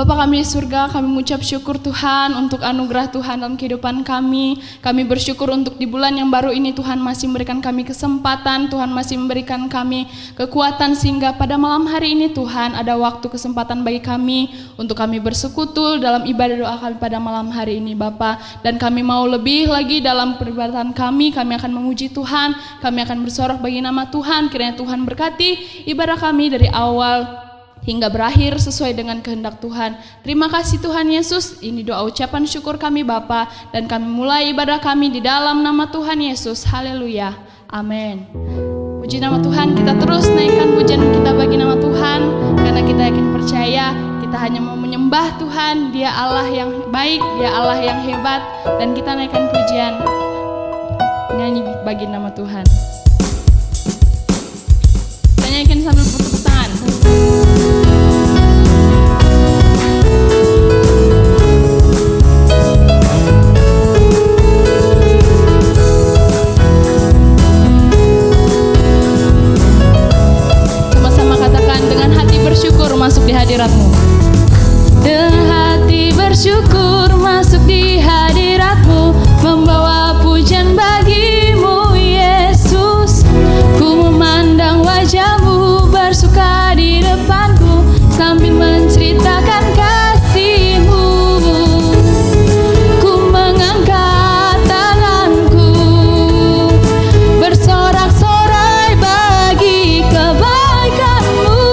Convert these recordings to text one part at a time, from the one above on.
Bapa kami di surga, kami mengucap syukur Tuhan untuk anugerah Tuhan dalam kehidupan kami. Kami bersyukur untuk di bulan yang baru ini Tuhan masih memberikan kami kesempatan, Tuhan masih memberikan kami kekuatan sehingga pada malam hari ini Tuhan ada waktu kesempatan bagi kami untuk kami bersekutu dalam ibadah doa kami pada malam hari ini Bapa. Dan kami mau lebih lagi dalam peribadatan kami akan memuji Tuhan, kami akan bersorak bagi nama Tuhan. Kiranya Tuhan berkati ibadah kami dari awal hingga berakhir sesuai dengan kehendak Tuhan. Terima kasih Tuhan Yesus. Ini doa ucapan syukur kami Bapa, dan kami mulai ibadah kami di dalam nama Tuhan Yesus. Haleluya. Amin. Puji nama Tuhan, kita terus naikkan pujian kita bagi nama Tuhan, karena kita yakin percaya kita hanya mau menyembah Tuhan. Dia Allah yang baik, Dia Allah yang hebat, dan kita naikkan pujian nyanyi bagi nama Tuhan. Kita nyanyikan sambil bertepuk tangan. Bersyukur masuk di hadirat-Mu. Dengan hati bersyukur masuk di hadirat-Mu, membawa pujian bagi-Mu Yesus. Ku memandang wajah-Mu bersuka di depanku, sambil menceritakan kasih-Mu. Ku mengangkat tanganku, bersorak-sorai bagi kebaikan-Mu.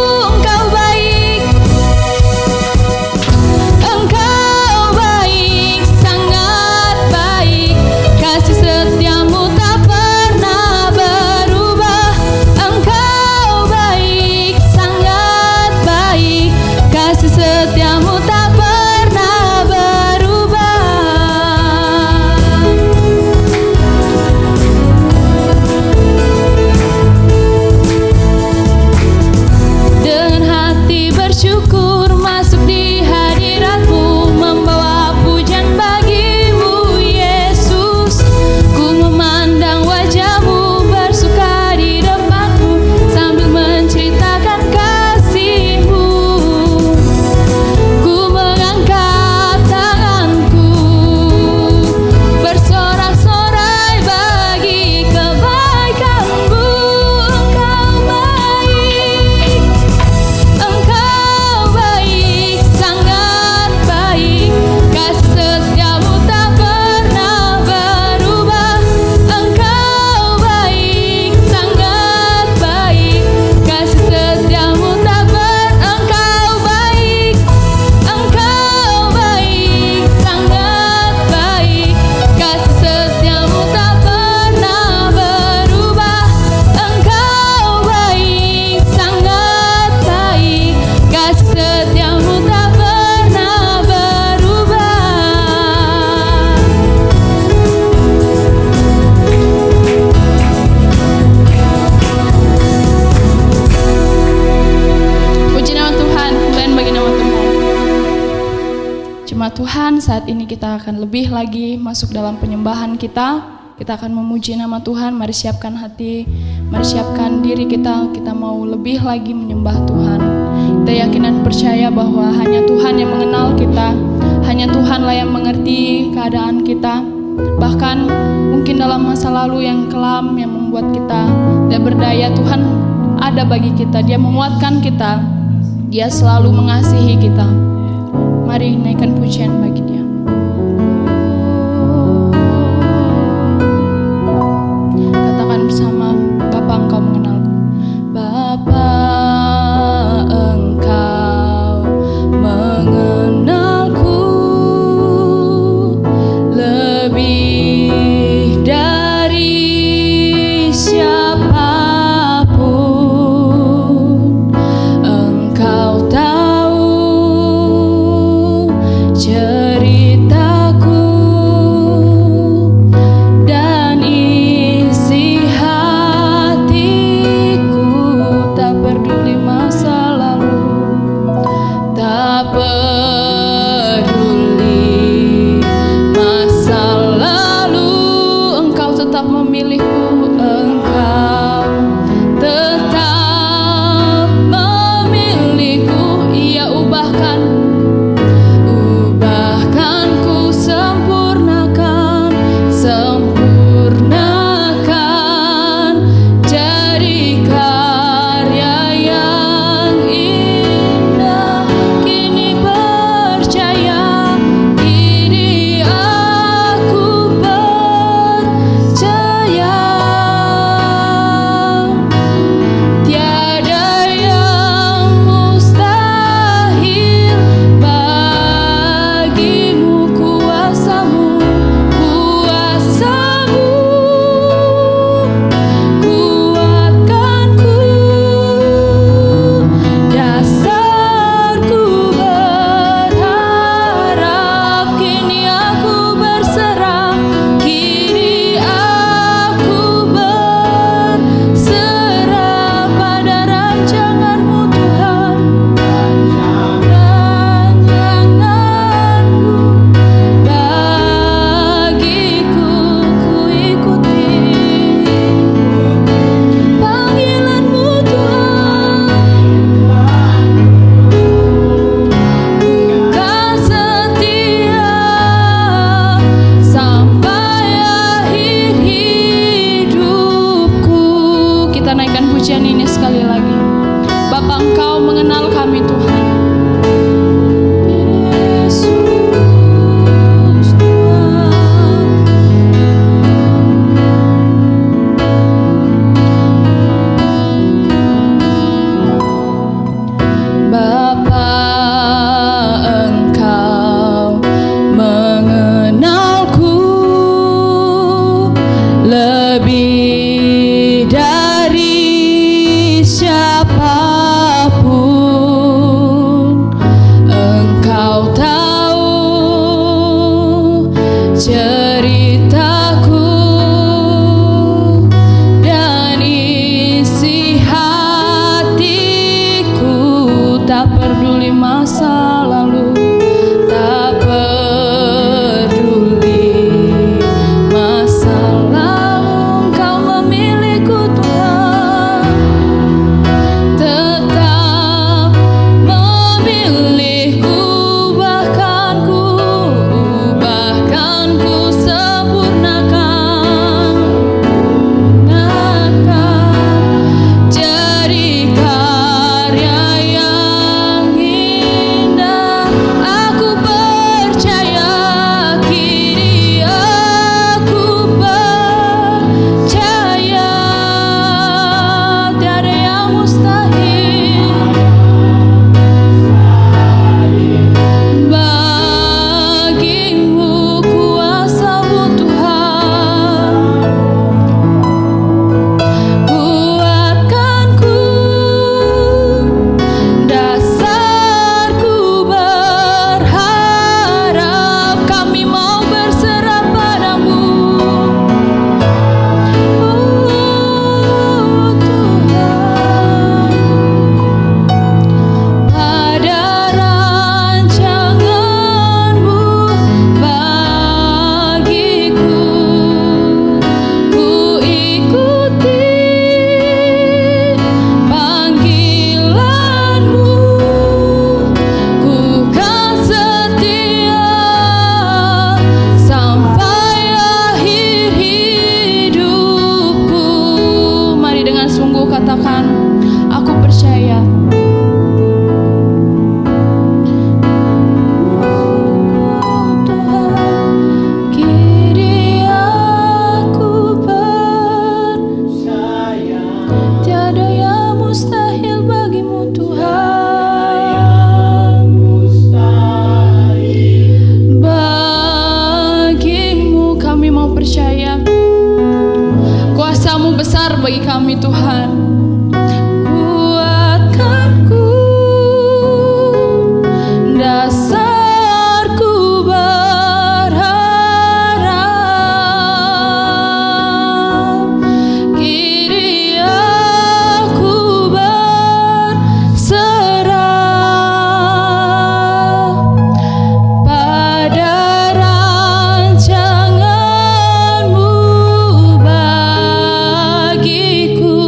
Tuhan, saat ini kita akan lebih lagi masuk dalam penyembahan kita. Kita akan memuji nama Tuhan. Mari siapkan hati, mari siapkan diri kita. Kita mau lebih lagi menyembah Tuhan. Kita yakin dan percaya bahwa hanya Tuhan yang mengenal kita, hanya Tuhanlah yang mengerti keadaan kita. Bahkan mungkin dalam masa lalu yang kelam yang membuat kita tidak berdaya, Tuhan ada bagi kita. Dia menguatkan kita, Dia selalu mengasihi kita. Mari naikkan pujian bagi Dia. Katakan bersama, Bapa Engkau mengenalku. Bapa Engkau mengenalku lebih dari siapapun. Engkau tahu cerita pujian ini sekali lagi. Bapa, Engkau mengenal kami Tuhan. Bagi kami Tuhan, kuatkanku, dasarku berharap, kini aku berserah pada rancanganmu bagiku.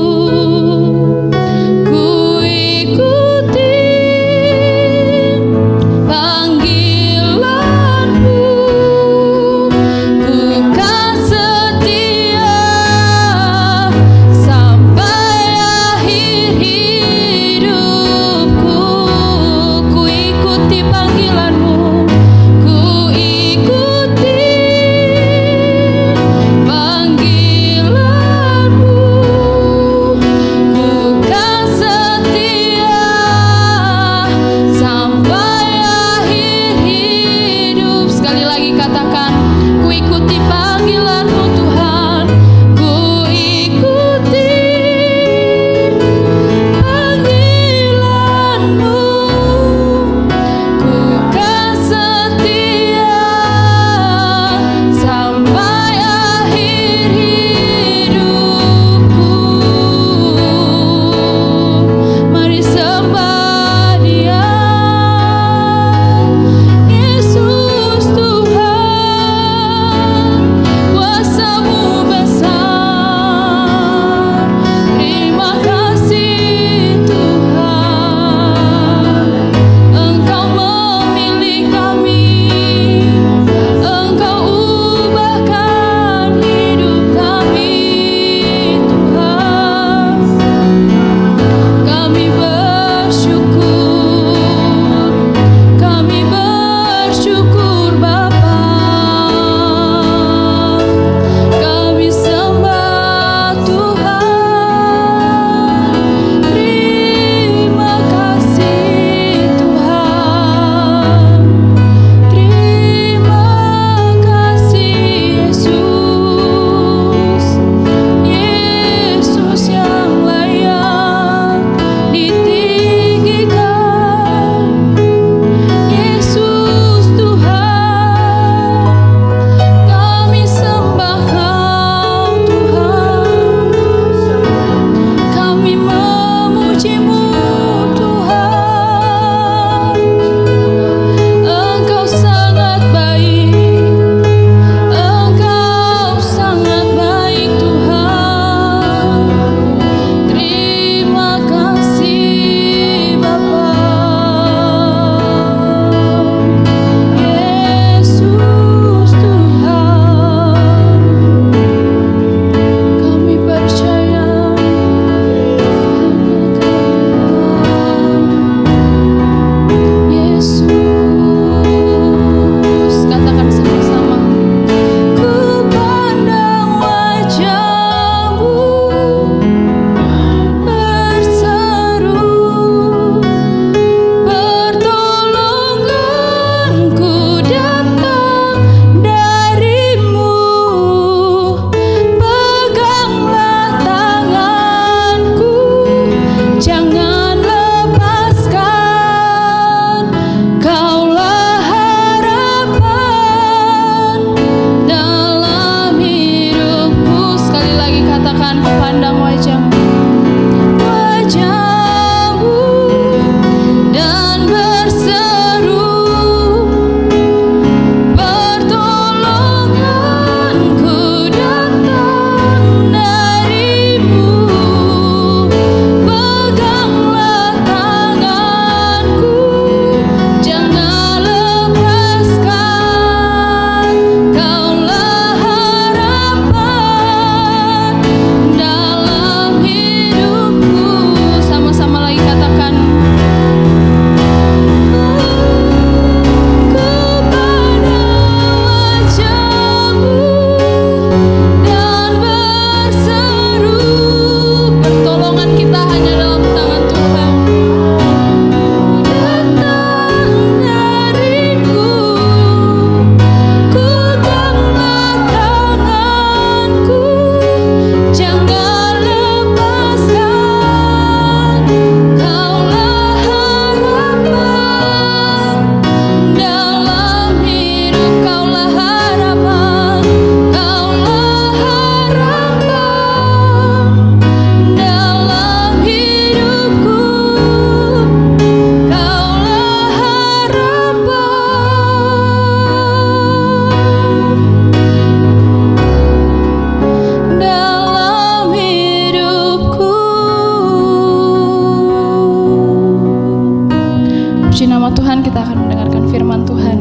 puji nama Tuhan, kita akan mendengarkan firman Tuhan.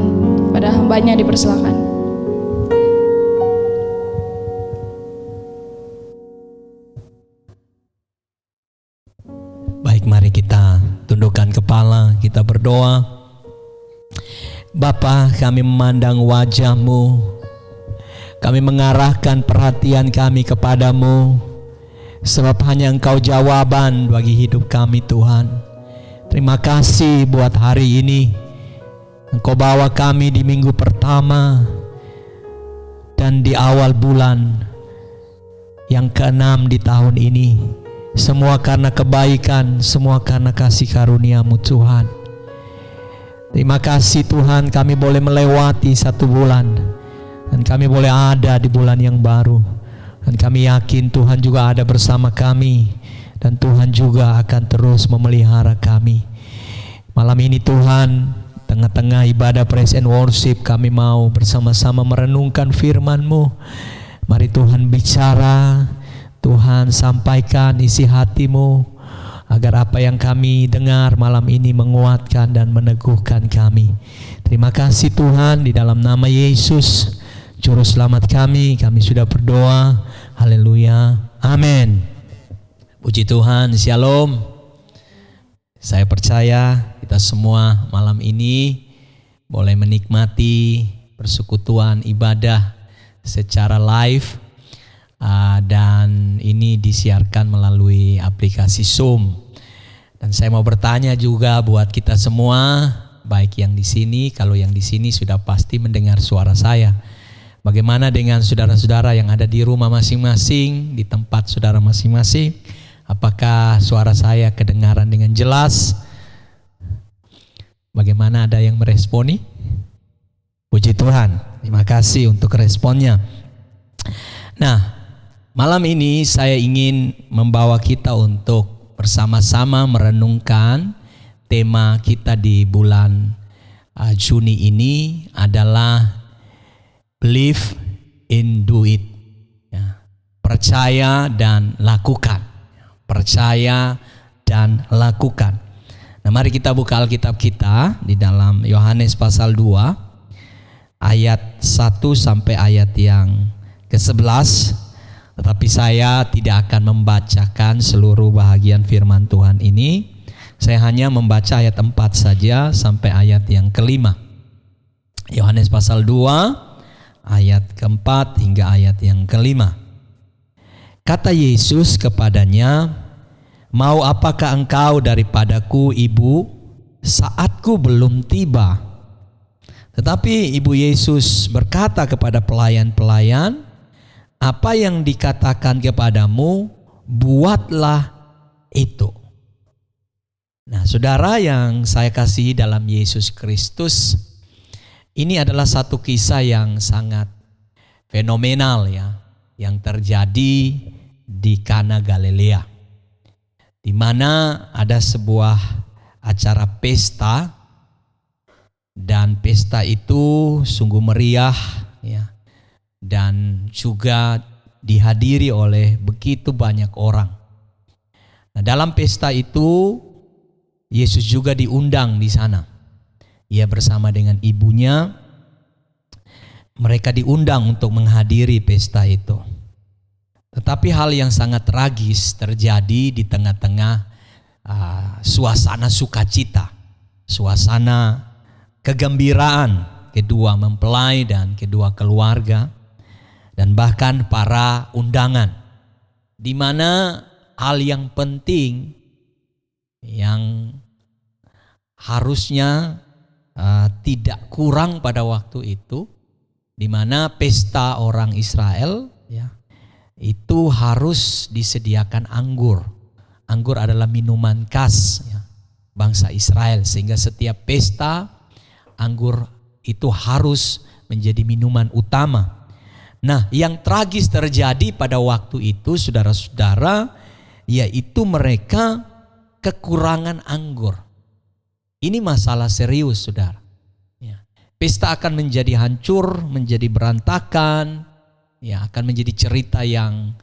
Pada hambanya dipersilakan. Baik, mari kita tundukkan kepala, kita berdoa. Bapa, kami memandang wajah-Mu, kami mengarahkan perhatian kami kepadamu, sebab hanya Engkau jawaban bagi hidup kami Tuhan. Terima kasih buat hari ini, Engkau bawa kami di minggu pertama dan di awal bulan yang ke-6 di tahun ini. Semua karena kebaikan, semua karena kasih karunia-Mu Tuhan. Terima kasih Tuhan, kami boleh melewati satu bulan dan kami boleh ada di bulan yang baru. Dan kami yakin Tuhan juga ada bersama kami, dan Tuhan juga akan terus memelihara kami. Malam ini Tuhan, tengah-tengah ibadah praise and worship, kami mau bersama-sama merenungkan firman-Mu. Mari Tuhan bicara, Tuhan sampaikan isi hati-Mu, agar apa yang kami dengar malam ini menguatkan dan meneguhkan kami. Terima kasih Tuhan, di dalam nama Yesus Juru Selamat kami sudah berdoa. Haleluya, amin. Puji Tuhan, shalom. Saya percaya kita semua malam ini boleh menikmati persekutuan ibadah secara live, dan ini disiarkan melalui aplikasi Zoom. Dan saya mau bertanya juga buat kita semua, baik yang di sini, kalau yang di sini sudah pasti mendengar suara saya. Bagaimana dengan saudara-saudara yang ada di rumah masing-masing, di tempat saudara masing-masing? Apakah suara saya kedengaran dengan jelas? Bagaimana, ada yang meresponi? Puji Tuhan, terima kasih untuk responnya. Nah, malam ini saya ingin membawa kita untuk bersama-sama merenungkan tema kita di bulan Juni ini adalah believe in do it, ya. Percaya dan lakukan. Percaya dan lakukan. Nah, mari kita buka Alkitab kita di dalam Yohanes pasal 2 ayat 1 sampai ayat yang ke-11. Tetapi saya tidak akan membacakan seluruh bahagian firman Tuhan ini. Saya hanya membaca ayat 4 saja sampai ayat yang ke-5. Yohanes pasal 2 ayat ke-4 hingga ayat yang ke-5. Kata Yesus kepadanya, "Mau apakah engkau daripadaku, Ibu? Saatku belum tiba." Tetapi Ibu Yesus berkata kepada pelayan-pelayan, "Apa yang dikatakan kepadamu, buatlah itu." Nah, saudara yang saya kasihi dalam Yesus Kristus, ini adalah satu kisah yang sangat fenomenal, ya, yang terjadi di Kana Galilea, di mana ada sebuah acara pesta, dan pesta itu sungguh meriah, ya, dan juga dihadiri oleh begitu banyak orang. Nah, dalam pesta itu Yesus juga diundang di sana. Ia bersama dengan ibunya, mereka diundang untuk menghadiri pesta itu. Tetapi hal yang sangat tragis terjadi di tengah-tengah suasana sukacita, suasana kegembiraan kedua mempelai dan kedua keluarga, dan bahkan para undangan, di mana hal yang penting yang harusnya tidak kurang pada waktu itu, di mana pesta orang Israel, ya, itu harus disediakan anggur. Anggur adalah minuman khas, ya, bangsa Israel, sehingga setiap pesta anggur itu harus menjadi minuman utama. Nah, yang tragis terjadi pada waktu itu, saudara-saudara, yaitu mereka kekurangan anggur. Ini masalah serius, saudara. Ya. Pesta akan menjadi hancur, menjadi berantakan, ya, akan menjadi cerita yang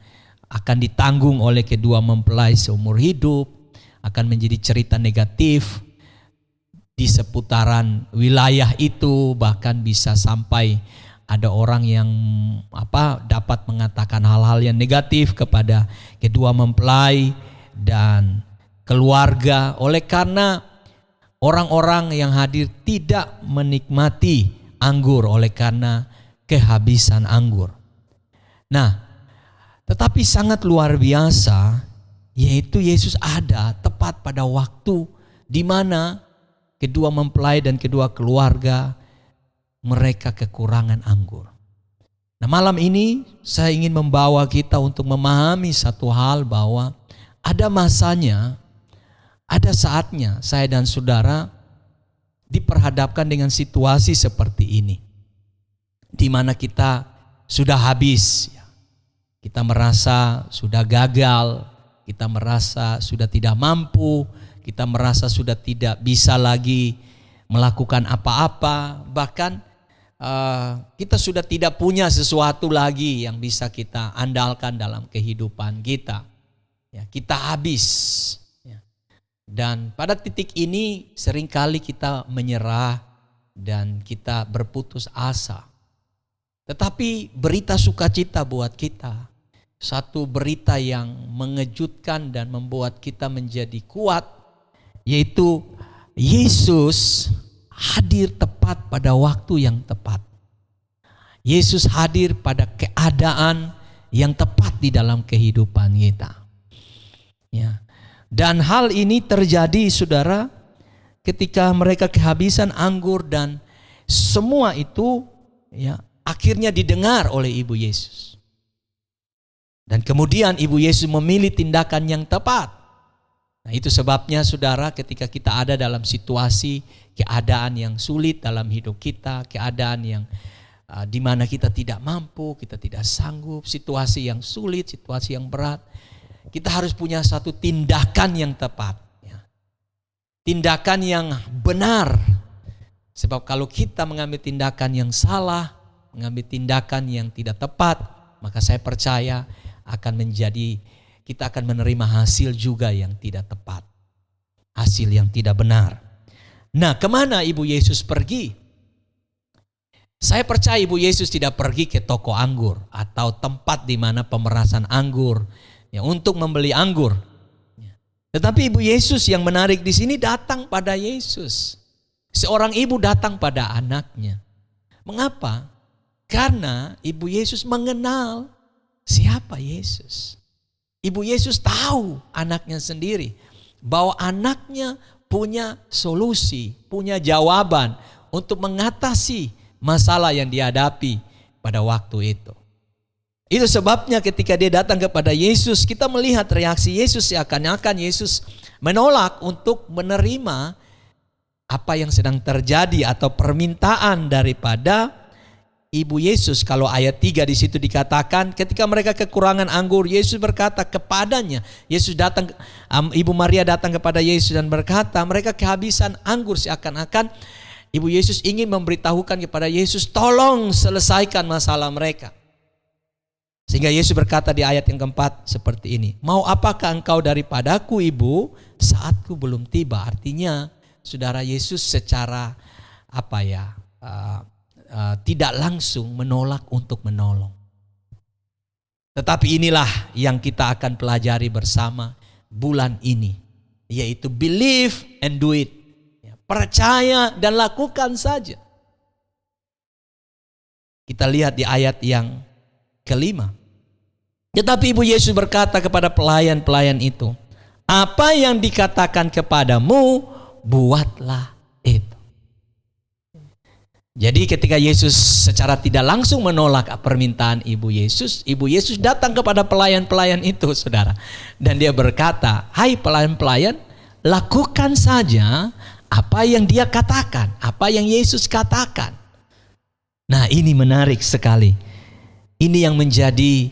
akan ditanggung oleh kedua mempelai seumur hidup, akan menjadi cerita negatif, di seputaran wilayah itu, bahkan bisa sampai ada orang yang dapat mengatakan hal-hal yang negatif kepada kedua mempelai dan keluarga, oleh karena orang-orang yang hadir tidak menikmati anggur oleh karena kehabisan anggur. Nah, tetapi sangat luar biasa, yaitu Yesus ada tepat pada waktu di mana kedua mempelai dan kedua keluarga mereka kekurangan anggur. Nah, malam ini saya ingin membawa kita untuk memahami satu hal, bahwa ada masanya, ada saatnya saya dan saudara diperhadapkan dengan situasi seperti ini, di mana kita sudah habis, kita merasa sudah gagal, kita merasa sudah tidak mampu, kita merasa sudah tidak bisa lagi melakukan apa-apa, bahkan kita sudah tidak punya sesuatu lagi yang bisa kita andalkan dalam kehidupan kita. Ya, kita habis. Ya. Dan pada titik ini seringkali kita menyerah dan kita berputus asa. Tetapi berita sukacita buat kita, satu berita yang mengejutkan dan membuat kita menjadi kuat, yaitu Yesus hadir tepat pada waktu yang tepat. Yesus hadir pada keadaan yang tepat di dalam kehidupan kita. Ya. Dan hal ini terjadi, saudara, ketika mereka kehabisan anggur dan semua itu akhirnya didengar oleh Ibu Yesus. Dan kemudian Ibu Yesus memilih tindakan yang tepat. Nah, itu sebabnya, saudara, ketika kita ada dalam situasi keadaan yang sulit dalam hidup kita, keadaan yang di mana kita tidak mampu, kita tidak sanggup, situasi yang sulit, situasi yang berat, kita harus punya satu tindakan yang tepat, tindakan yang benar. Sebab kalau kita mengambil tindakan yang salah, mengambil tindakan yang tidak tepat, maka saya percaya kita akan menerima hasil juga yang tidak tepat, hasil yang tidak benar. Nah, kemana Ibu Yesus pergi? Saya percaya Ibu Yesus tidak pergi ke toko anggur atau tempat di mana pemerasan anggur untuk membeli anggur. Tetapi Ibu Yesus yang menarik di sini datang pada Yesus. Seorang ibu datang pada anaknya. Mengapa? Karena Ibu Yesus mengenal siapa Yesus. Ibu Yesus tahu anaknya sendiri, bahwa anaknya punya solusi, punya jawaban untuk mengatasi masalah yang dihadapi pada waktu itu. Itu sebabnya ketika dia datang kepada Yesus, kita melihat reaksi Yesus, seakan-akan Yesus menolak untuk menerima apa yang sedang terjadi atau permintaan daripada Ibu Yesus. Kalau ayat 3 di situ dikatakan, ketika mereka kekurangan anggur, Yesus berkata kepadanya, Ibu Maria datang kepada Yesus dan berkata, mereka kehabisan anggur. Seakan-akan Ibu Yesus ingin memberitahukan kepada Yesus, tolong selesaikan masalah mereka. Sehingga Yesus berkata di ayat yang keempat seperti ini, mau apakah engkau daripadaku, Ibu, saatku belum tiba. Artinya, saudara, Yesus secara tidak langsung menolak untuk menolong. Tetapi inilah yang kita akan pelajari bersama bulan ini, yaitu believe and do it. Percaya dan lakukan saja. Kita lihat di ayat yang kelima. Tetapi Ibu Yesus berkata kepada pelayan-pelayan itu, apa yang dikatakan kepadamu, buatlah itu. Jadi ketika Yesus secara tidak langsung menolak permintaan Ibu Yesus datang kepada pelayan-pelayan itu, saudara. Dan dia berkata, hai pelayan-pelayan, lakukan saja apa yang dia katakan, apa yang Yesus katakan. Nah, ini menarik sekali. Ini yang menjadi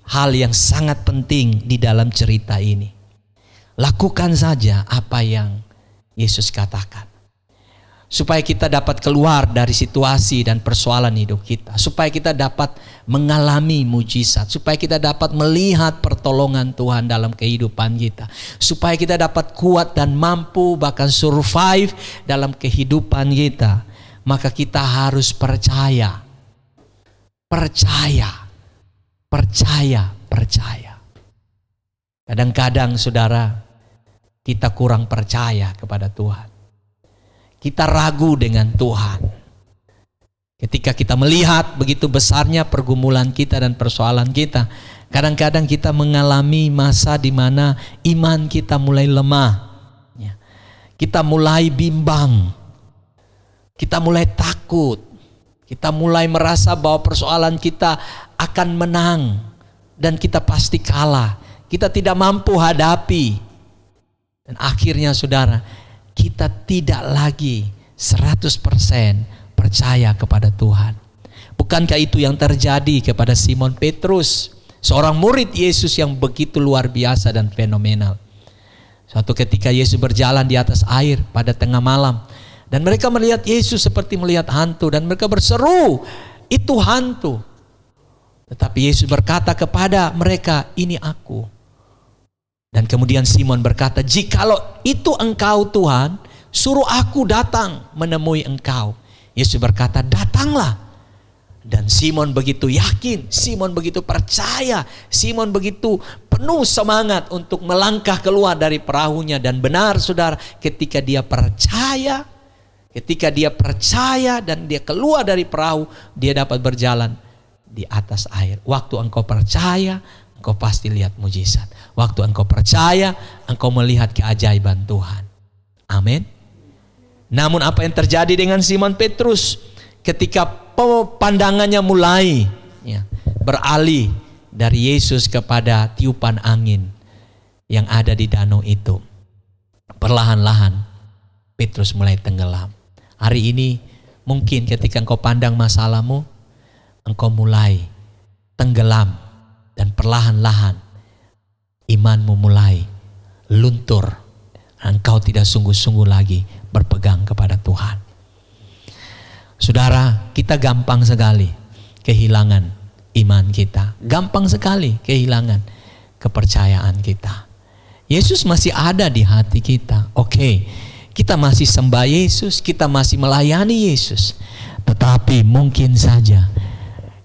hal yang sangat penting di dalam cerita ini. Lakukan saja apa yang Yesus katakan. supaya kita dapat keluar dari situasi dan persoalan hidup kita, supaya kita dapat mengalami mujizat, supaya kita dapat melihat pertolongan Tuhan dalam kehidupan kita, supaya kita dapat kuat dan mampu bahkan survive dalam kehidupan kita. Maka kita harus percaya. Kadang-kadang saudara, kita kurang percaya kepada Tuhan. Kita ragu dengan Tuhan. Ketika kita melihat begitu besarnya pergumulan kita dan persoalan kita, kadang-kadang kita mengalami masa di mana iman kita mulai lemah. Kita mulai bimbang. Kita mulai takut. Kita mulai merasa bahwa persoalan kita akan menang dan kita pasti kalah. Kita tidak mampu hadapi. Dan akhirnya saudara, kita tidak lagi 100% percaya kepada Tuhan. Bukankah itu yang terjadi kepada Simon Petrus, seorang murid Yesus yang begitu luar biasa dan fenomenal. Suatu ketika Yesus berjalan di atas air pada tengah malam, dan mereka melihat Yesus seperti melihat hantu, dan mereka berseru, "Itu hantu." Tetapi Yesus berkata kepada mereka, "Ini aku." Dan kemudian Simon berkata, "Jikalau itu engkau Tuhan, suruh aku datang menemui engkau." Yesus berkata, "Datanglah." Dan Simon begitu yakin, Simon begitu percaya, Simon begitu penuh semangat untuk melangkah keluar dari perahunya. Dan benar saudara, ketika dia percaya dan dia keluar dari perahu, dia dapat berjalan di atas air. Waktu engkau percaya, engkau pasti lihat mujizat. Waktu engkau percaya, engkau melihat keajaiban Tuhan. Amin. Namun apa yang terjadi dengan Simon Petrus ketika pandangannya mulai beralih dari Yesus kepada tiupan angin yang ada di danau itu, perlahan-lahan Petrus mulai tenggelam. Hari ini mungkin ketika engkau pandang masalahmu, engkau mulai tenggelam dan perlahan-lahan imanmu mulai luntur. Engkau tidak sungguh-sungguh lagi berpegang kepada Tuhan. Saudara, kita gampang sekali kehilangan iman kita. Gampang sekali kehilangan kepercayaan kita. Yesus masih ada di hati kita. Oke, kita masih sembah Yesus, kita masih melayani Yesus. Tetapi mungkin saja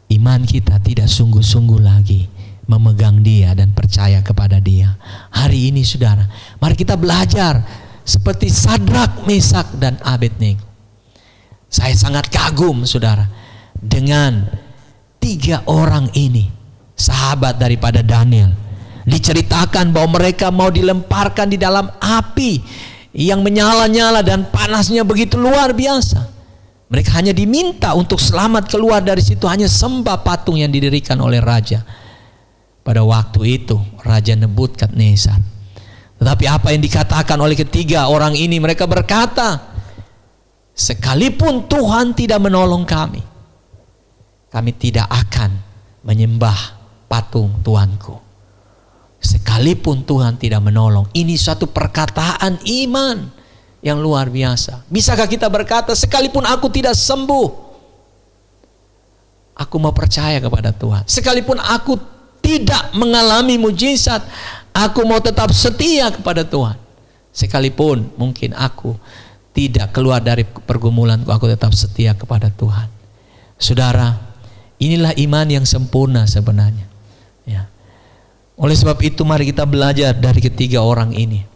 iman kita tidak sungguh-sungguh lagi memegang Dia dan percaya kepada Dia. Hari ini saudara, mari kita belajar seperti Sadrak, Mesak, dan Abednego. Saya sangat kagum saudara dengan 3 orang ini, sahabat daripada Daniel. Diceritakan bahwa mereka mau dilemparkan di dalam api yang menyala-nyala dan panasnya begitu luar biasa. Mereka hanya diminta untuk selamat keluar dari situ, hanya sembah patung yang didirikan oleh raja. Pada waktu itu Raja Nebukadnezar. Tetapi apa yang dikatakan oleh ketiga orang ini, mereka berkata, sekalipun Tuhan tidak menolong kami, kami tidak akan menyembah patung Tuanku. Sekalipun Tuhan tidak menolong. Ini suatu perkataan iman yang luar biasa. Bisakah kita berkata, sekalipun aku tidak sembuh, aku mau percaya kepada Tuhan. Sekalipun aku tidak mengalami mujizat, aku mau tetap setia kepada Tuhan. Sekalipun mungkin aku tidak keluar dari pergumulanku, aku tetap setia kepada Tuhan. Saudara, inilah iman yang sempurna sebenarnya. Ya. Oleh sebab itu mari kita belajar dari ketiga orang ini.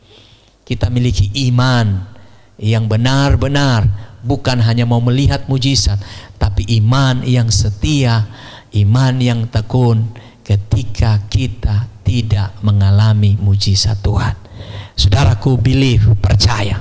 Kita miliki iman yang benar-benar bukan hanya mau melihat mujizat, tapi iman yang setia, iman yang tekun ketika kita tidak mengalami mujizat Tuhan. Saudaraku, believe, percaya.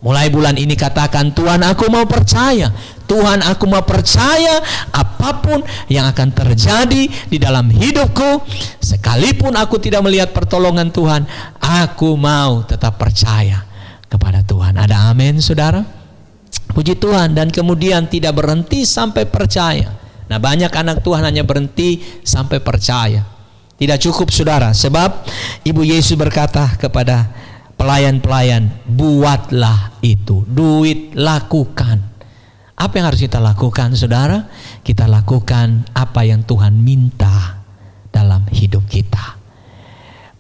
Mulai bulan ini katakan, Tuhan aku mau percaya. Tuhan aku mau percaya apapun yang akan terjadi di dalam hidupku, sekalipun aku tidak melihat pertolongan Tuhan, aku mau tetap percaya kepada Tuhan. Ada amin saudara? Puji Tuhan. Dan kemudian tidak berhenti sampai percaya. Nah, banyak anak Tuhan hanya berhenti sampai percaya. Tidak cukup saudara, sebab Ibu Yesus berkata kepada Pelayan-pelayan, buatlah itu. Duit, lakukan. Apa yang harus kita lakukan, saudara? Kita lakukan apa yang Tuhan minta dalam hidup kita.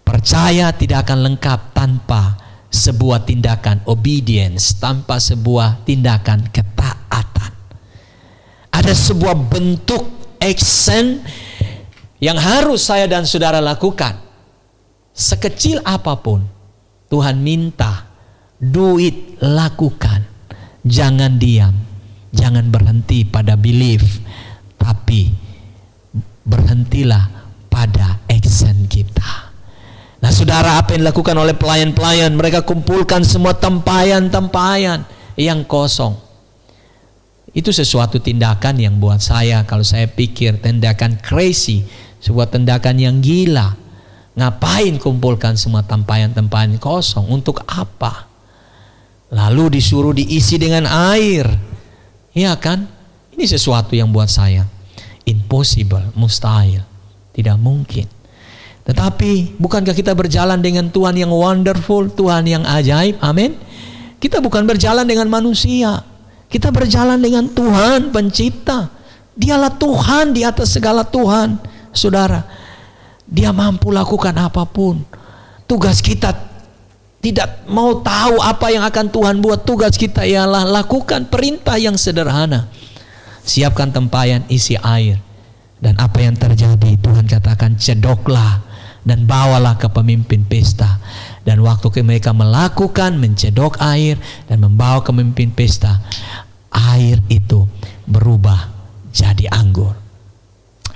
Percaya tidak akan lengkap tanpa sebuah tindakan obedience, tanpa sebuah tindakan ketaatan. Ada sebuah bentuk action yang harus saya dan saudara lakukan. Sekecil apapun, Tuhan minta duit, lakukan. Jangan diam, jangan berhenti pada belief, tapi berhentilah pada action kita. Nah saudara, apa yang dilakukan oleh pelayan-pelayan? Mereka kumpulkan semua tempayan-tempayan yang kosong. Itu sesuatu tindakan yang buat saya, kalau saya pikir, tindakan crazy, sebuah tindakan yang gila. Ngapain kumpulkan semua tempayan-tempayan kosong? Untuk apa? Lalu disuruh diisi dengan air. Iya kan? Ini sesuatu yang buat saya impossible, mustahil, tidak mungkin. Tetapi bukankah kita berjalan dengan Tuhan yang wonderful, Tuhan yang ajaib? Amin. Kita bukan berjalan dengan manusia, kita berjalan dengan Tuhan pencipta. Dialah Tuhan di atas segala Tuhan. Saudara, Dia mampu lakukan apapun. Tugas kita tidak mau tahu apa yang akan Tuhan buat. Tugas kita ialah lakukan perintah yang sederhana. Siapkan tempayan, isi air. Dan apa yang terjadi? Tuhan katakan, cedoklah dan bawalah ke pemimpin pesta. Dan waktu mereka melakukan, mencedok air dan membawa ke pemimpin pesta, air itu berubah jadi anggur.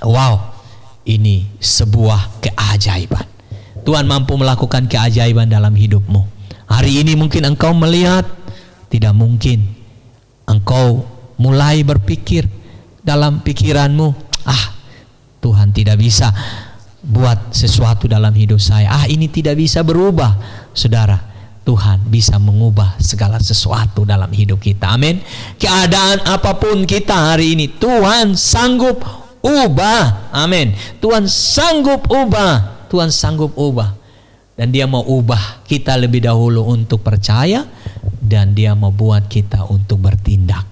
Wow, ini sebuah keajaiban. Tuhan mampu melakukan keajaiban dalam hidupmu. Hari ini mungkin engkau melihat tidak mungkin. Engkau mulai berpikir dalam pikiranmu, Tuhan tidak bisa buat sesuatu dalam hidup saya. Ini tidak bisa berubah. Saudara, Tuhan bisa mengubah segala sesuatu dalam hidup kita. Amin. Keadaan apapun kita hari ini, Tuhan sanggup ubah. Amin. Tuhan sanggup ubah. Tuhan sanggup ubah. Dan Dia mau ubah kita lebih dahulu untuk percaya, dan Dia mau buat kita untuk bertindak.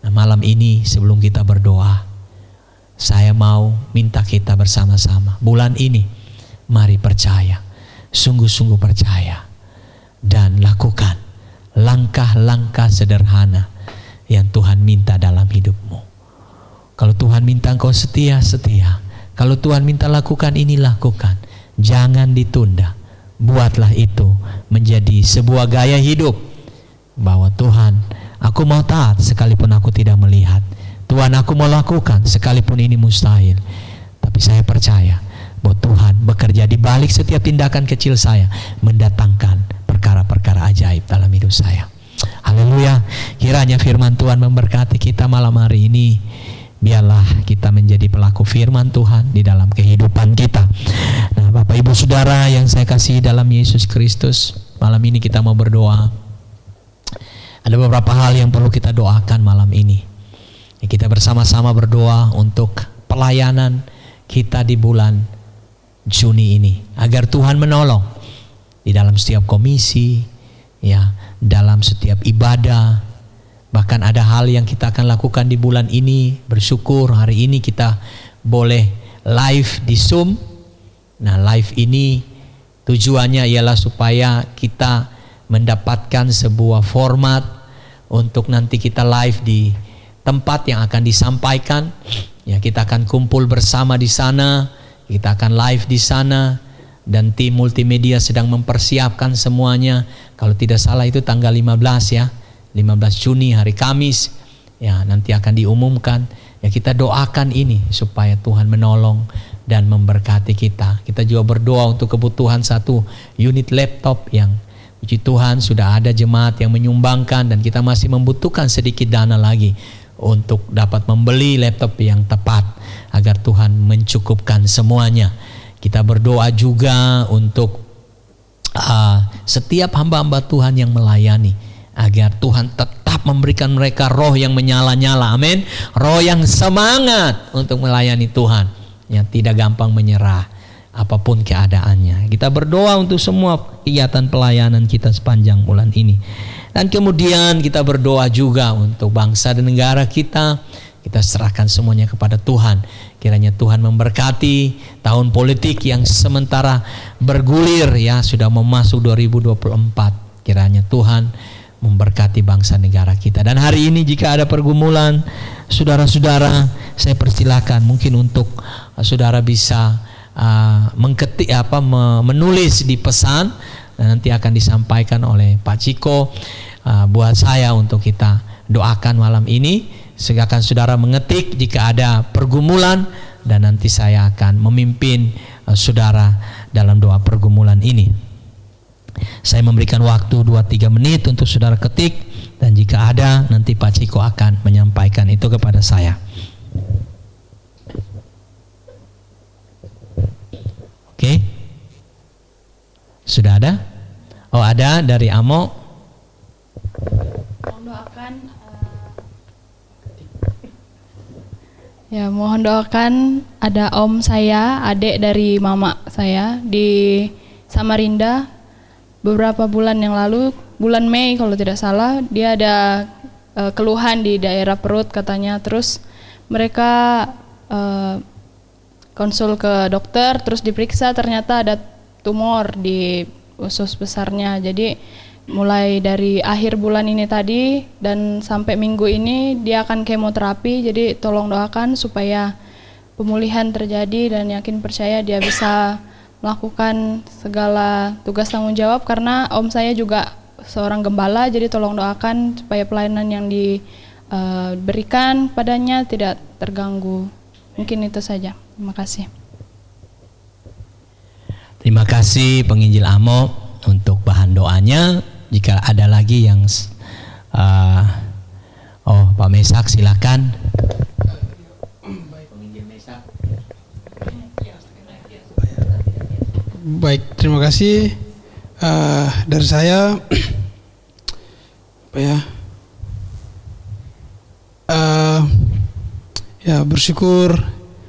Nah, malam ini sebelum kita berdoa, saya mau minta kita bersama-sama. Bulan ini mari percaya, sungguh-sungguh percaya, dan lakukan langkah-langkah sederhana yang Tuhan minta dalam hidupmu. Kalau Tuhan minta engkau setia, setia. Kalau Tuhan minta lakukan ini, lakukan. Jangan ditunda. Buatlah itu menjadi sebuah gaya hidup. Bahwa Tuhan, aku mau taat sekalipun aku tidak melihat. Tuhan, aku mau lakukan sekalipun ini mustahil. Tapi saya percaya bahwa Tuhan bekerja di balik setiap tindakan kecil saya, mendatangkan perkara-perkara ajaib dalam hidup saya. Haleluya. Kiranya firman Tuhan memberkati kita malam hari ini. Biarlah kita menjadi pelaku firman Tuhan di dalam kehidupan kita. Nah, Bapak Ibu Saudara yang saya kasih dalam Yesus Kristus, malam ini kita mau berdoa. Ada beberapa hal yang perlu kita doakan malam ini. Kita bersama-sama berdoa untuk pelayanan kita di bulan Juni ini, agar Tuhan menolong di dalam setiap komisi, ya, dalam setiap ibadah. Bahkan ada hal yang kita akan lakukan di bulan ini. Bersyukur hari ini kita boleh live di Zoom. Nah, live ini tujuannya ialah supaya kita mendapatkan sebuah format untuk nanti kita live di tempat yang akan disampaikan. Ya, kita akan kumpul bersama di sana, kita akan live di sana, dan tim multimedia sedang mempersiapkan semuanya. Kalau tidak salah itu tanggal 15 ya. 15 Juni hari Kamis, ya, nanti akan diumumkan. Ya, kita doakan ini supaya Tuhan menolong dan memberkati kita. Kita juga berdoa untuk kebutuhan 1 unit laptop yang puji Tuhan sudah ada jemaat yang menyumbangkan, dan kita masih membutuhkan sedikit dana lagi untuk dapat membeli laptop yang tepat agar Tuhan mencukupkan semuanya. Kita berdoa juga untuk setiap hamba-hamba Tuhan yang melayani, agar Tuhan tetap memberikan mereka roh yang menyala-nyala. Amin. Roh yang semangat untuk melayani Tuhan, yang tidak gampang menyerah. apapun keadaannya. Kita berdoa untuk semua kegiatan pelayanan kita sepanjang bulan ini. Dan kemudian kita berdoa juga untuk bangsa dan negara kita. Kita serahkan semuanya kepada Tuhan. Kiranya Tuhan memberkati tahun politik yang sementara bergulir ya, sudah memasuki 2024. Kiranya Tuhan memberkati bangsa negara kita. Dan hari ini jika ada pergumulan, saudara-saudara, saya persilakan mungkin untuk saudara bisa menulis di pesan dan nanti akan disampaikan oleh Pak Ciko buat saya untuk kita doakan malam ini. Silakan saudara mengetik jika ada pergumulan dan nanti saya akan memimpin saudara dalam doa pergumulan ini. Saya memberikan waktu 2-3 menit untuk saudara ketik, dan jika ada nanti Pak Ciko akan menyampaikan itu kepada saya. Oke. Sudah ada? Oh, ada dari Amo. Mohon doakan ada om saya, adik dari mama saya di Samarinda. Beberapa bulan yang lalu, bulan Mei kalau tidak salah, dia ada keluhan di daerah perut katanya. Terus mereka konsul ke dokter, terus diperiksa, ternyata ada tumor di usus besarnya. Jadi mulai dari akhir bulan ini tadi dan sampai minggu ini dia akan kemoterapi. Jadi tolong doakan supaya pemulihan terjadi dan yakin percaya dia bisa melakukan segala tugas tanggung jawab, karena om saya juga seorang gembala. Jadi tolong doakan supaya pelayanan yang diberikan padanya tidak terganggu. Mungkin itu saja. Terima kasih. Terima kasih penginjil Amo untuk bahan doanya. Jika ada lagi yang Pak Mesak silakan. Baik, terima kasih. Dari saya bersyukur.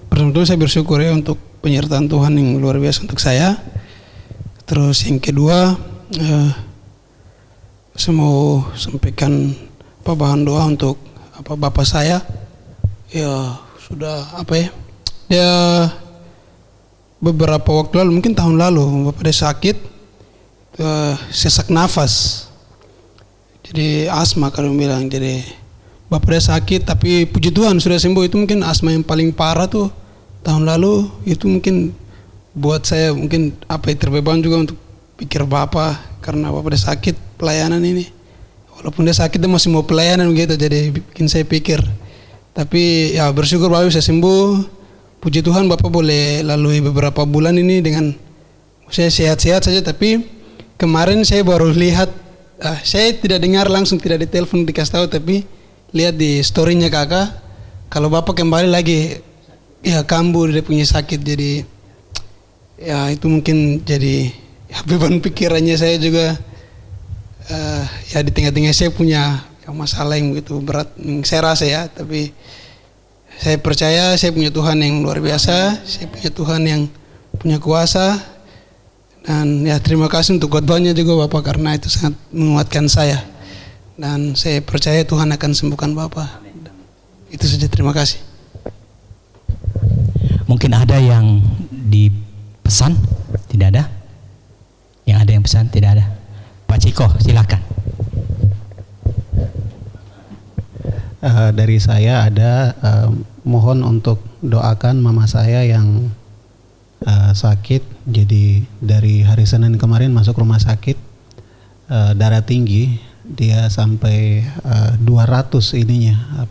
Pertama-tama saya bersyukur ya untuk penyertaan Tuhan yang luar biasa untuk saya. Terus yang kedua, saya mau sampaikan bahan doa untuk bapak saya. Ya sudah dia beberapa waktu lalu, mungkin tahun lalu, bapak dia sakit sesak nafas. Jadi asma kalau bilang. Jadi bapak dia sakit, tapi puji Tuhan sudah sembuh. Itu mungkin asma yang paling parah tuh tahun lalu. Itu mungkin buat saya mungkin terbeban juga untuk pikir bapak, karena bapak dia sakit pelayanan ini. Walaupun dia sakit dia masih mau pelayanan gitu, jadi bikin saya pikir. Tapi ya bersyukur bapak bisa sembuh. Puji Tuhan bapak boleh lalui beberapa bulan ini dengan saya sehat-sehat saja. Tapi kemarin saya baru lihat, saya tidak dengar langsung, tidak ditelepon dikasih tahu, tapi lihat di storynya kakak kalau bapak kembali lagi ya kambuh, dia punya sakit. Jadi ya itu mungkin jadi beban pikirannya saya juga. Ya di tengah-tengah saya punya masalah yang begitu berat yang saya rasa ya, tapi saya percaya saya punya Tuhan yang luar biasa, saya punya Tuhan yang punya kuasa. Dan ya terima kasih untuk khotbahnya juga Bapak, karena itu sangat menguatkan saya. Dan saya percaya Tuhan akan sembuhkan Bapak. Itu saja, terima kasih. Mungkin ada yang dipesan? Tidak ada? Yang ada yang pesan? Tidak ada. Pak Ciko, silakan. Dari saya ada mohon untuk doakan mama saya yang sakit. Jadi dari hari Senin kemarin masuk rumah sakit, darah tinggi, dia sampai 200 ininya,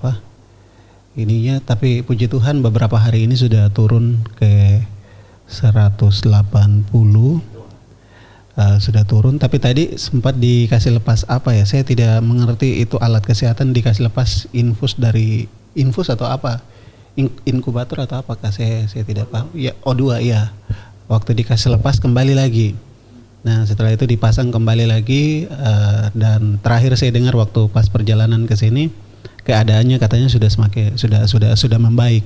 tapi puji Tuhan beberapa hari ini sudah turun ke 180. Sudah turun, tapi tadi sempat dikasih lepas saya tidak mengerti itu alat kesehatan, dikasih lepas infus atau apa, inkubator atau apakah saya tidak paham ya. O2 ya, waktu dikasih lepas kembali lagi. Nah setelah itu dipasang kembali lagi, dan terakhir saya dengar waktu pas perjalanan ke sini keadaannya katanya sudah membaik.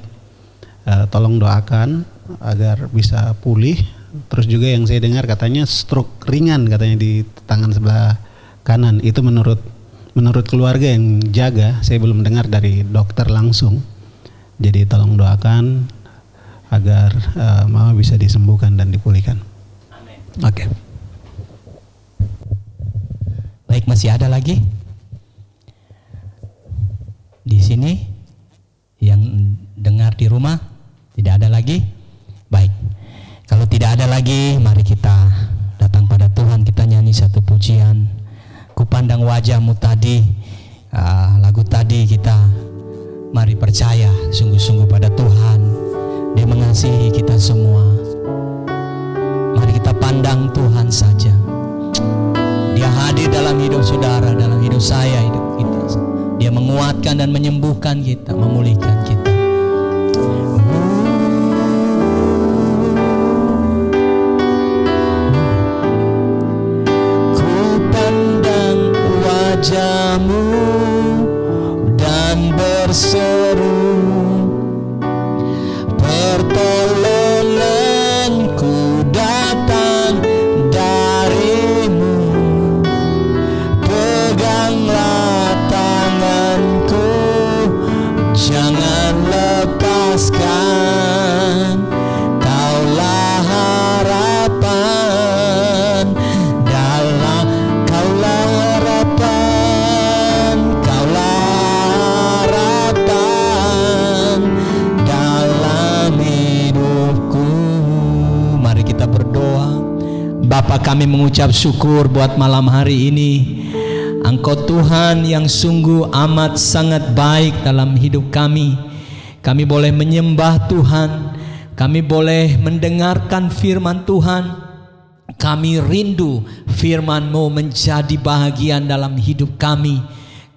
Tolong doakan agar bisa pulih Terus juga yang saya dengar katanya stroke ringan katanya di tangan sebelah kanan. Itu menurut keluarga yang jaga, saya belum dengar dari dokter langsung. Jadi tolong doakan agar mama bisa disembuhkan dan dipulihkan. Amin. Oke. Baik, masih ada lagi di sini yang dengar di rumah? Tidak ada lagi? Baik. Kalau tidak ada lagi, mari kita datang pada Tuhan, kita nyanyi satu pujian. Kupandang wajahmu tadi, lagu tadi kita, mari percaya sungguh-sungguh pada Tuhan. Dia mengasihi kita semua. Mari kita pandang Tuhan saja. Dia hadir dalam hidup saudara, dalam hidup saya, hidup kita. Dia menguatkan dan menyembuhkan kita, memulihkan kita. Wajahmu dan berseru, pertolonganku datang darimu, peganglah tanganku, jangan lepaskan, kaulah harapan dalam, kaulah Bapa, kami mengucap syukur buat malam hari ini. Engkau Tuhan yang sungguh amat sangat baik dalam hidup kami. Kami boleh menyembah Tuhan, kami boleh mendengarkan firman Tuhan. Kami rindu firman-Mu menjadi bahagian dalam hidup kami.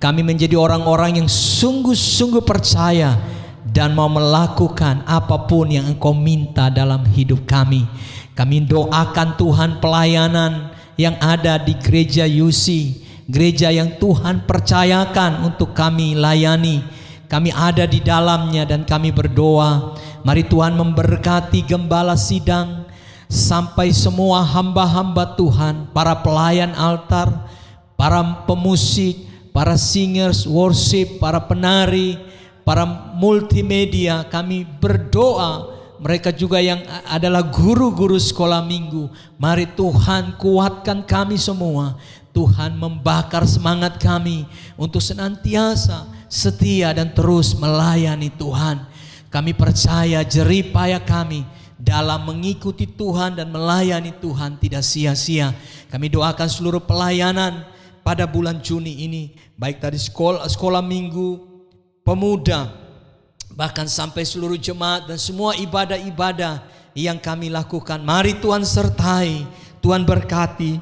Kami menjadi orang-orang yang sungguh-sungguh percaya dan mau melakukan apapun yang Engkau minta dalam hidup kami. Kami doakan Tuhan pelayanan yang ada di gereja UC, gereja yang Tuhan percayakan untuk kami layani. Kami ada di dalamnya dan kami berdoa, mari Tuhan memberkati gembala sidang, sampai semua hamba-hamba Tuhan, para pelayan altar, para pemusik, para singers, worship, para penari, para multimedia. Kami berdoa mereka juga yang adalah guru-guru sekolah minggu. Mari Tuhan kuatkan kami semua. Tuhan membakar semangat kami untuk senantiasa setia dan terus melayani Tuhan. Kami percaya jerih payah kami dalam mengikuti Tuhan dan melayani Tuhan tidak sia-sia. Kami doakan seluruh pelayanan pada bulan Juni ini, baik dari sekolah minggu, pemuda, bahkan sampai seluruh jemaat dan semua ibadah-ibadah yang kami lakukan. Mari Tuhan sertai, Tuhan berkati,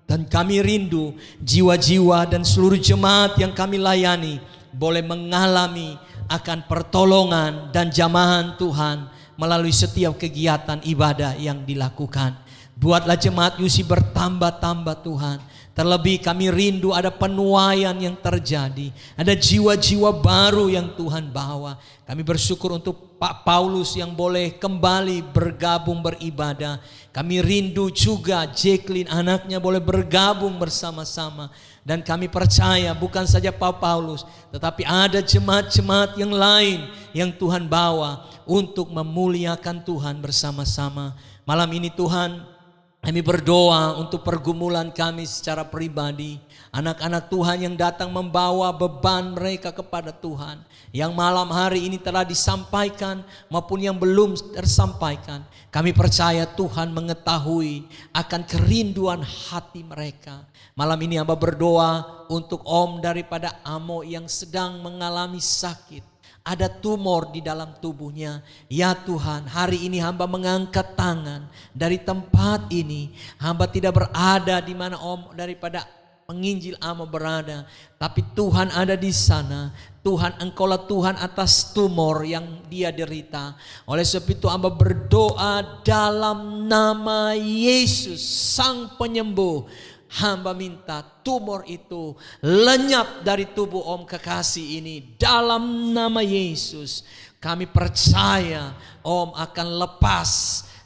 dan kami rindu jiwa-jiwa dan seluruh jemaat yang kami layani boleh mengalami akan pertolongan dan jamahan Tuhan melalui setiap kegiatan ibadah yang dilakukan. Buatlah jemaat UC bertambah-tambah Tuhan. Terlebih kami rindu ada penuaian yang terjadi, ada jiwa-jiwa baru yang Tuhan bawa. Kami bersyukur untuk Pak Paulus yang boleh kembali bergabung beribadah. Kami rindu juga Jacqueline anaknya boleh bergabung bersama-sama. Dan kami percaya bukan saja Pak Paulus, tetapi ada jemaat-jemaat yang lain yang Tuhan bawa untuk memuliakan Tuhan bersama-sama. Malam ini Tuhan, kami berdoa untuk pergumulan kami secara pribadi. Anak-anak Tuhan yang datang membawa beban mereka kepada Tuhan, yang malam hari ini telah disampaikan maupun yang belum tersampaikan. Kami percaya Tuhan mengetahui akan kerinduan hati mereka. Malam ini hamba berdoa untuk Om daripada Amo yang sedang mengalami sakit. Ada tumor di dalam tubuhnya. Ya Tuhan, hari ini hamba mengangkat tangan dari tempat ini. Hamba tidak berada di mana Om daripada penginjil Amo berada, tapi Tuhan ada di sana. Tuhan, Engkaulah Tuhan atas tumor yang dia derita. Oleh sebab itu hamba berdoa dalam nama Yesus Sang Penyembuh. Hamba minta tumor itu lenyap dari tubuh Om kekasih ini. Dalam nama Yesus kami percaya Om akan lepas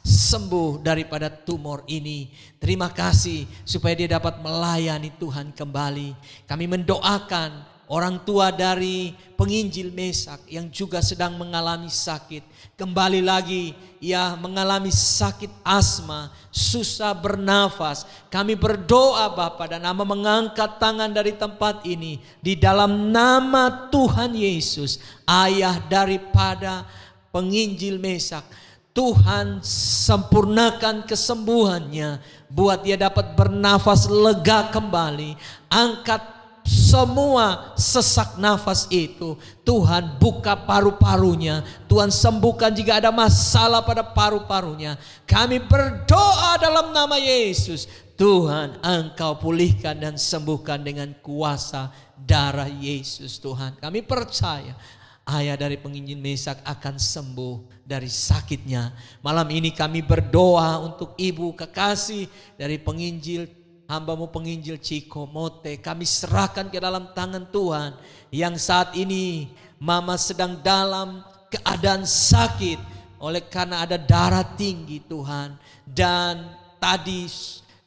sembuh daripada tumor ini. Terima kasih supaya dia dapat melayani Tuhan kembali. Kami mendoakan orang tua dari penginjil Mesak yang juga sedang mengalami sakit. Kembali lagi ia mengalami sakit asma, susah bernafas. Kami berdoa Bapa dan Hamba mengangkat tangan dari tempat ini. Di dalam nama Tuhan Yesus, Ayah daripada penginjil Mesak, Tuhan sempurnakan kesembuhannya, buat dia dapat bernafas lega kembali. Angkat semua sesak nafas itu. Tuhan buka paru-parunya. Tuhan sembuhkan jika ada masalah pada paru-parunya. Kami berdoa dalam nama Yesus. Tuhan, Engkau pulihkan dan sembuhkan dengan kuasa darah Yesus. Tuhan, kami percaya ayah dari penginjil Mesak akan sembuh dari sakitnya. Malam ini kami berdoa untuk ibu kekasih dari penginjil, hamba-Mu penginjil Ciko Mote. Kami serahkan ke dalam tangan Tuhan, yang saat ini mama sedang dalam keadaan sakit oleh karena ada darah tinggi Tuhan. Dan tadi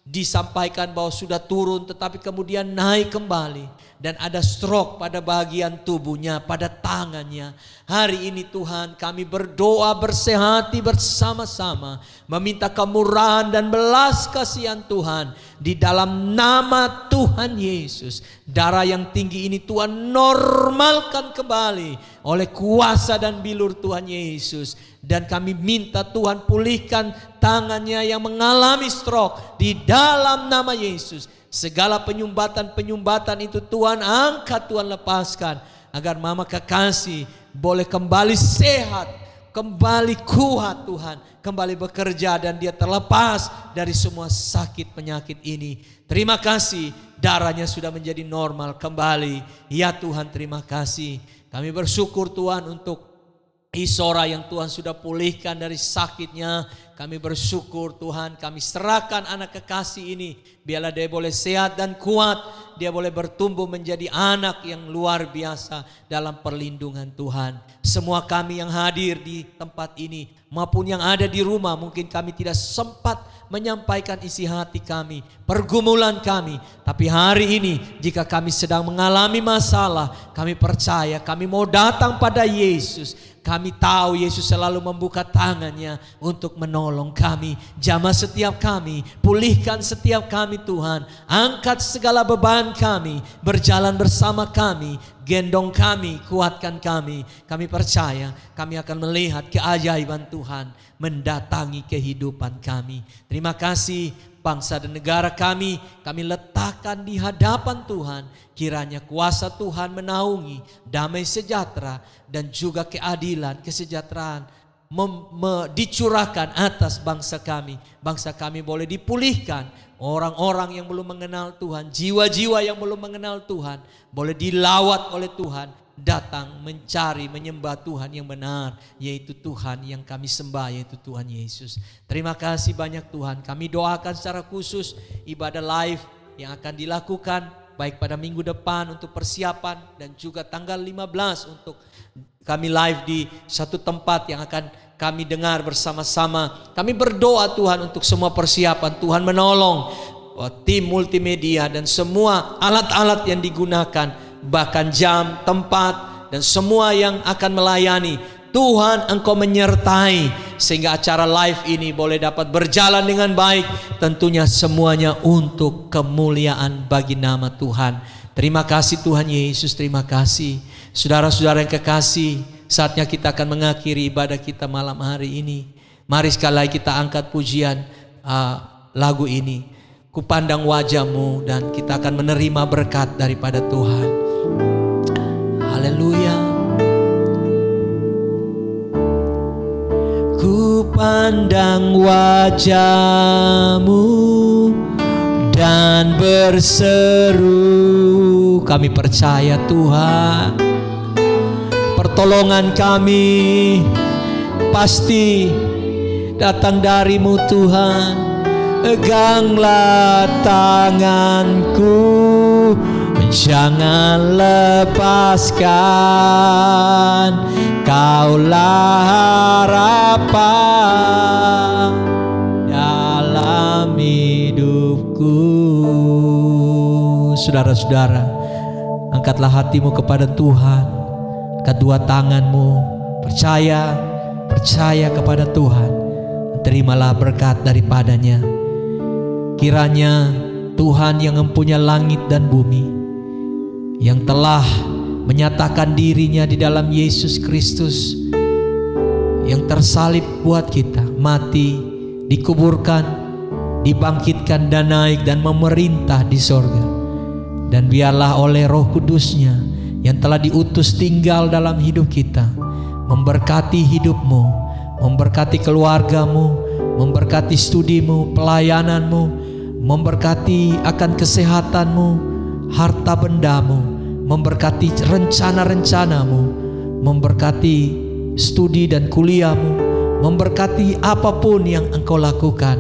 disampaikan bahwa sudah turun tetapi kemudian naik kembali, dan ada stroke pada bagian tubuhnya, pada tangannya. Hari ini Tuhan kami berdoa bersehati bersama-sama, meminta kemurahan dan belas kasihan Tuhan di dalam nama Tuhan Yesus. Darah yang tinggi ini Tuhan normalkan kembali oleh kuasa dan bilur Tuhan Yesus. Dan kami minta Tuhan pulihkan tangannya yang mengalami stroke di dalam nama Yesus. Segala penyumbatan itu Tuhan angkat, Tuhan lepaskan, agar mama kekasih boleh kembali sehat, kembali kuat Tuhan, kembali bekerja, dan dia terlepas dari semua sakit penyakit ini. Terima kasih, darahnya sudah menjadi normal kembali. Ya Tuhan, terima kasih. Kami bersyukur Tuhan untuk Isora yang Tuhan sudah pulihkan dari sakitnya. Kami bersyukur Tuhan, kami serahkan anak kekasih ini. Biarlah dia boleh sehat dan kuat. Dia boleh bertumbuh menjadi anak yang luar biasa dalam perlindungan Tuhan. Semua kami yang hadir di tempat ini maupun yang ada di rumah, mungkin kami tidak sempat menyampaikan isi hati kami, pergumulan kami. Tapi hari ini jika kami sedang mengalami masalah, kami percaya kami mau datang pada Yesus. Kami tahu Yesus selalu membuka tangannya untuk menolong kami. Jamah setiap kami, pulihkan setiap kami Tuhan. Angkat segala beban kami, berjalan bersama kami, gendong kami, kuatkan kami. Kami percaya kami akan melihat keajaiban Tuhan mendatangi kehidupan kami. Terima kasih. Bangsa dan negara kami letakkan di hadapan Tuhan. Kiranya kuasa Tuhan menaungi damai sejahtera dan juga keadilan, kesejahteraan dicurahkan atas bangsa kami. Bangsa kami boleh dipulihkan. Orang-orang yang belum mengenal Tuhan, jiwa-jiwa yang belum mengenal Tuhan, boleh dilawat oleh Tuhan, datang mencari menyembah Tuhan yang benar, yaitu Tuhan yang kami sembah, yaitu Tuhan Yesus. Terima kasih banyak Tuhan. Kami doakan secara khusus ibadah live yang akan dilakukan baik pada minggu depan untuk persiapan, dan juga tanggal 15 untuk kami live di satu tempat yang akan kami dengar bersama-sama. Kami berdoa Tuhan untuk semua persiapan. Tuhan menolong tim multimedia dan semua alat-alat yang digunakan, bahkan jam, tempat, dan semua yang akan melayani. Tuhan, Engkau menyertai sehingga acara live ini boleh dapat berjalan dengan baik. Tentunya semuanya untuk kemuliaan bagi nama Tuhan. Terima kasih Tuhan Yesus, terima kasih. Saudara-saudara yang kekasih, saatnya kita akan mengakhiri ibadah kita malam hari ini. Mari sekali lagi kita angkat pujian lagu ini. Kupandang wajah-Mu, dan kita akan menerima berkat daripada Tuhan. Haleluya. Kupandang wajah-Mu dan berseru, kami percaya Tuhan, pertolongan kami pasti datang dari-Mu Tuhan. Peganglah tanganku, Jangan lepaskan, Kaulah harapan dalam hidupku. Saudara-saudara, angkatlah hatimu kepada Tuhan, angkat dua tanganmu, percaya kepada Tuhan, terimalah berkat daripadanya. Kiranya Tuhan yang mempunyai langit dan bumi, yang telah menyatakan dirinya di dalam Yesus Kristus, yang tersalib buat kita, mati, dikuburkan, dibangkitkan dan naik dan memerintah di sorga. Dan biarlah oleh Roh Kudus-Nya yang telah diutus tinggal dalam hidup kita, memberkati hidupmu, memberkati keluargamu, memberkati studimu, pelayananmu, memberkati akan kesehatanmu, harta bendamu, memberkati rencana-rencanamu, memberkati studi dan kuliahmu, memberkati apapun yang engkau lakukan.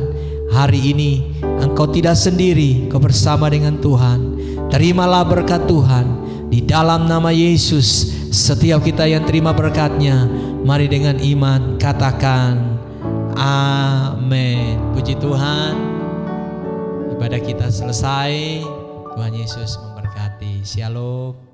Hari ini engkau tidak sendiri, kau bersama dengan Tuhan. Terimalah berkat Tuhan di dalam nama Yesus. Setiap kita yang terima berkat-Nya, mari dengan iman katakan amin. Puji Tuhan, ibadah kita selesai. Tuhan Yesus memberkati. Shalom.